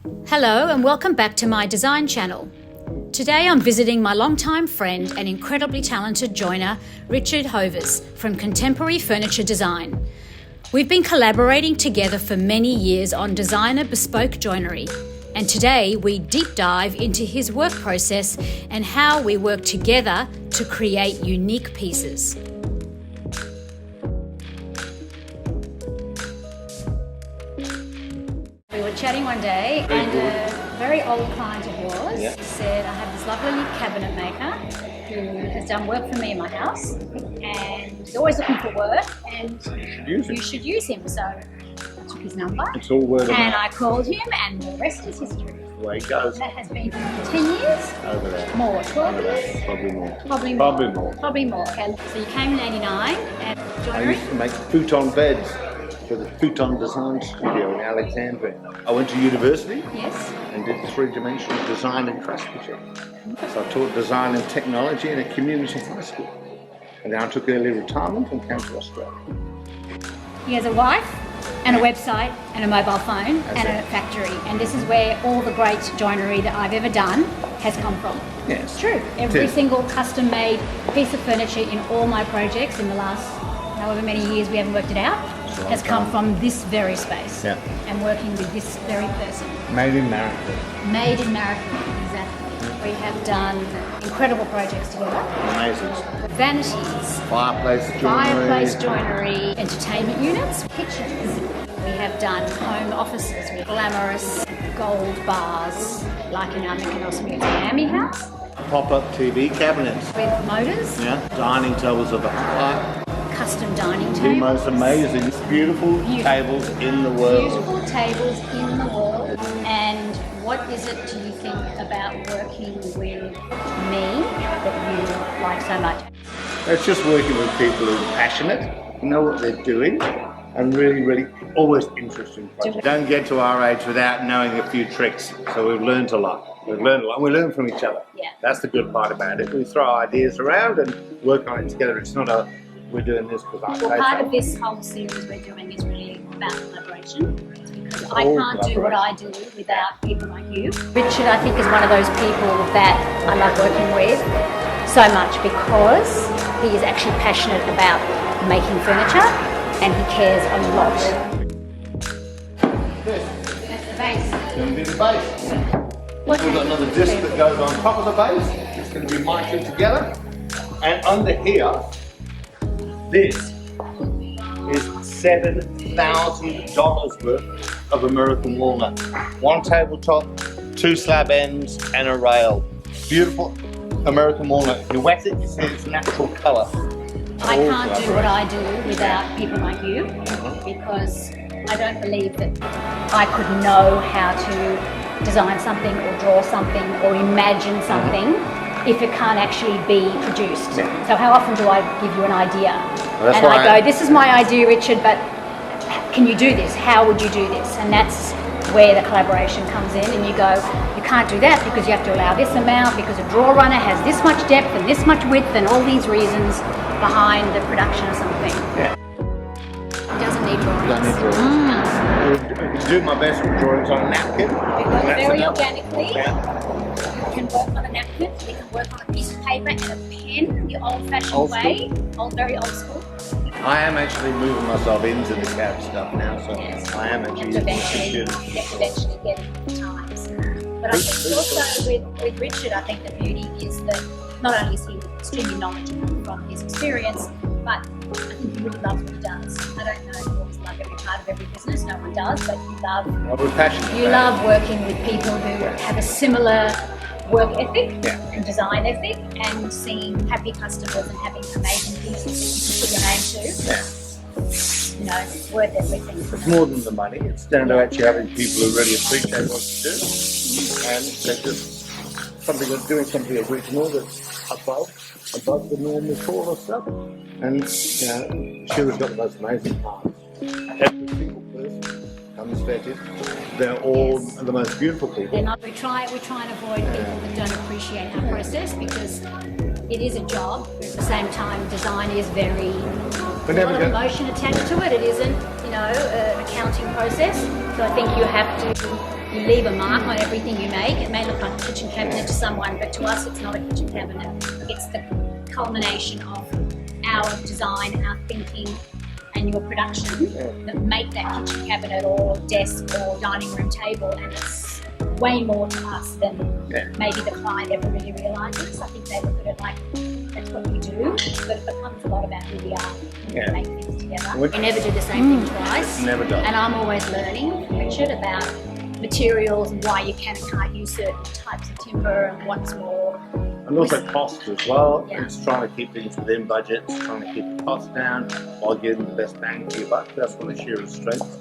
Hello and welcome back to my design channel. Today I'm visiting my longtime friend and incredibly talented joiner, Richard Hovers from Contemporary Furniture Design. We've been collaborating together for many years on designer bespoke joinery, and today we deep dive into his work process and how we work together to create unique pieces. We were chatting one day and a very old client of yours said, I have this lovely cabinet maker who has done work for me in my house and he's always looking for work and you should use him. So I took his number. It's all word of mouth. And I called him and the rest is history. The way it goes. That has been 10 years? Over there. More, 12 Over years? there. Probably more. Probably more. Okay. So you came in 89 and I joinery? used to make futon beds for the Futon Design Studio in Alexandria. I went to university and did three-dimensional design and craftsmanship. So I taught design and technology in a community high school. And then I took early retirement and came to Australia. He has a wife and a website and a mobile phone and a factory. And this is where all the great joinery that I've ever done has come from. Yes. It's true. Every single custom-made piece of furniture in all my projects in the last however many years we haven't worked it out has come from this very space and working with this very person. Made in Marrickville. Made in Marrickville, exactly. We have done incredible projects together. Amazing. Vanities, Fireplace joinery, entertainment units, kitchens. We have done home offices with glamorous gold bars, like in our Mykonos Miami house. Pop-up TV cabinets. With motors. Yeah. Dining tables of the height. Custom dining The tables. most amazing, beautiful tables in the world. Beautiful tables in the world. And what is it, do you think, about working with me that you like so much? It's just working with people who are passionate, know what they're doing, and really always interesting projects. Don't get to our age without knowing a few tricks. So we've learned a lot. And we learn from each other. Yeah. That's the good part about it. We throw ideas around and work on it together. It's not we're doing this because I say so. Well, part of this whole series we're doing is really about collaboration. Because I can't do what I do without people like you. Richard, I think, is one of those people that I love working with so much because he is actually passionate about making furniture and he cares a lot. That's the base. It's going to be the base. We've got another disc that goes on top of the base. It's going to be mited together. And under here, this is $7,000 worth of American walnut. One tabletop, two slab ends, and a rail. Beautiful American walnut. If you wet it, you see its natural colour. I can't do what I do without people like you because I don't believe that I could know how to design something or draw something or imagine something if it can't actually be produced. So how often do I give you an idea? Well, and I go, this is my idea, Richard, but can you do this? How would you do this? And that's where the collaboration comes in, and you go, you can't do that because you have to allow this amount because a draw runner has this much depth and this much width and all these reasons behind the production of something. Yeah. It doesn't need drawings. Don't need drawings. I do my best with drawings on a napkin. We work very organically. Yeah. We can work on a napkin, we can work on a piece of paper and a pen, the old-fashioned way, very old school. I am actually moving myself into the CAD stuff now, so I am actually using the computer. You have to eventually get it with the times. But I think also with Richard, I think the beauty is that not only is he extremely knowledgeable from his experience, but I think he really loves what he does. I don't know if you always love every part of every business, no one does, but you love. We're passionate. You love working with people who have a similar work ethic and design ethic, and seeing happy customers and having amazing pieces that you can put your name to. You know, it's worth everything. It's more than the money. It's down to actually having people who really appreciate what you do, and they're just doing something original that's above the normal sort of stuff. And you know, Sheira's got the most amazing parts. Every single person comes vetted. They're all the most beautiful people. We try and avoid people that don't appreciate our process because it is a job. At the same time, design is very a lot of emotion attached to it. It isn't, you know, an accounting process. So I think you have to You leave a mark on everything you make. It may look like a kitchen cabinet to someone, but to us it's not a kitchen cabinet. It's the culmination of our design, our thinking, and your production that make that kitchen cabinet or desk or dining room table, and it's way more to us than maybe the client ever really realises. I think they look at it like that's what we do, but it becomes a lot about who we are when we make things together. We never do the same thing twice. Never done. And I'm always learning from Richard about materials and why you can and can't use certain types of timber and what's more. And also cost as well. Yeah. It's trying to keep things within budgets, trying to keep the cost down while getting the best bang for your buck. That's one of Sheira's strengths.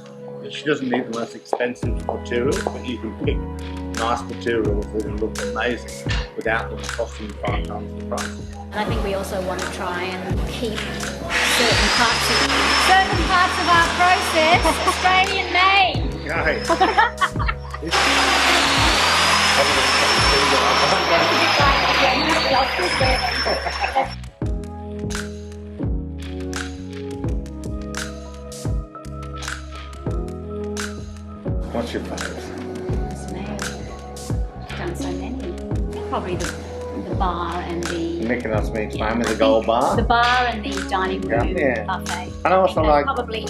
She doesn't need the most expensive materials, but you can pick nice materials that will look amazing without them costing you 5 times the price. And I think we also want to try and keep certain parts of our process Australian made. Okay. What's your favourite? It's me. I've done so many. Probably the bar and the... Making us meet time with the gold bar. The bar and the dining room Yeah. buffet. And I also like... Probably,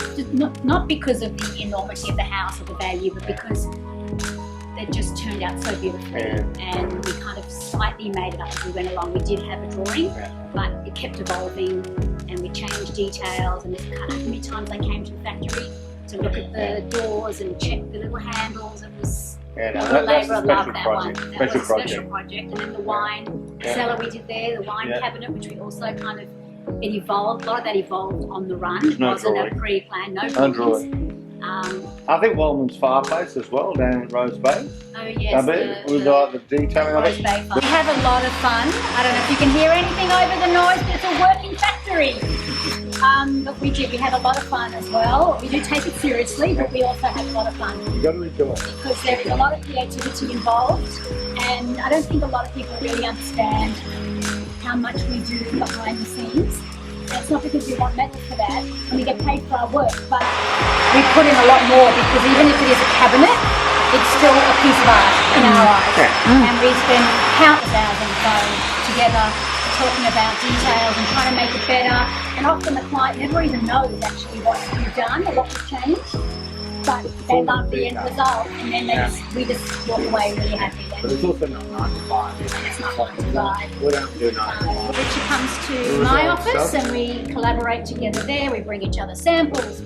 not because of the enormity of the house or the value, but because they just turned out so beautifully. And we kind of slightly made it up as we went along. We did have a drawing, but it kept evolving and we changed details. And there's kind of many times I came to the factory to look at the doors and check the little handles. It was that's a a labour of love, special that project. one. That was a special project. And then the wine cellar we did there, the wine Yeah. cabinet, which we also kind of, it evolved. A lot of that evolved on the run. It No wasn't drawing. a pre-plan, no No drawings. I think Wellman's fireplace as well down in Rose Bay. Oh yes, With the detailing of Rose it. Bay Farm. We have a lot of fun. I don't know if you can hear anything over the noise, but it's a working factory. But we have a lot of fun as well. We do take it seriously, but we also have a lot of fun. You've got to enjoy it. Because there is a lot of creativity involved, and I don't think a lot of people really understand how much we do behind the scenes. And it's not because we want medals for that, and we get paid for our work, but we put in a lot more, because even if it is a cabinet, it's still a piece of art in our eyes. And we spend countless hours on the phone together talking about details and trying to make it better. And often the client never even knows actually what we've done or what we've changed, but they love the end result, and then we just walk away really happy. But it's also not 9 to 5. It's not 9 to 5. We don't do 9 to 5. Richard comes to my office and we collaborate together there. We bring each other samples.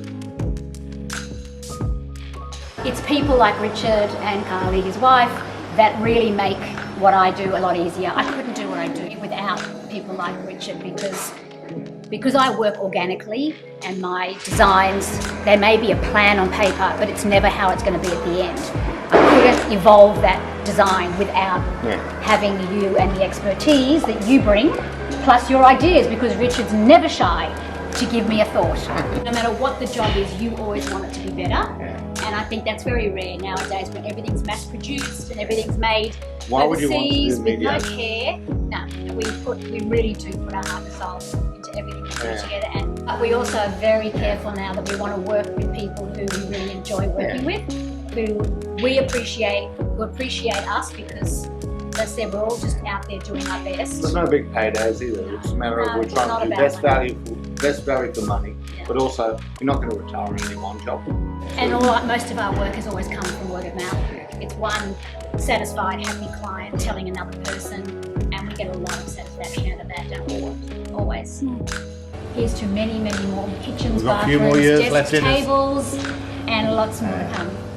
It's people like Richard and Carly, his wife, that really make what I do a lot easier. I couldn't do what I do without people like Richard, because I work organically and my designs, there may be a plan on paper, but it's never how it's going to be at the end. I couldn't evolve that design without having you and the expertise that you bring, plus your ideas, because Richard's never shy to give me a thought. No matter what the job is, you always want it to be better. And I think that's very rare nowadays when everything's mass produced and everything's made overseas with no care. No, we really do put our heart and soul into everything we do together. But we also are very careful now that we want to work with people who we really enjoy working with, who who appreciate us, because as I said, we're all just out there doing our best. There's no big paydays either. It's a matter of we're trying to do best value for money, but also you're not going to retire on any one job. And most of our work has always come from word of mouth. It's one satisfied, happy client telling another person, and we get a lot of satisfaction out of that, don't we? Always. Here's to many, many more kitchens, We've got a few bathrooms, more years desks, left in us. tables, and lots more to come.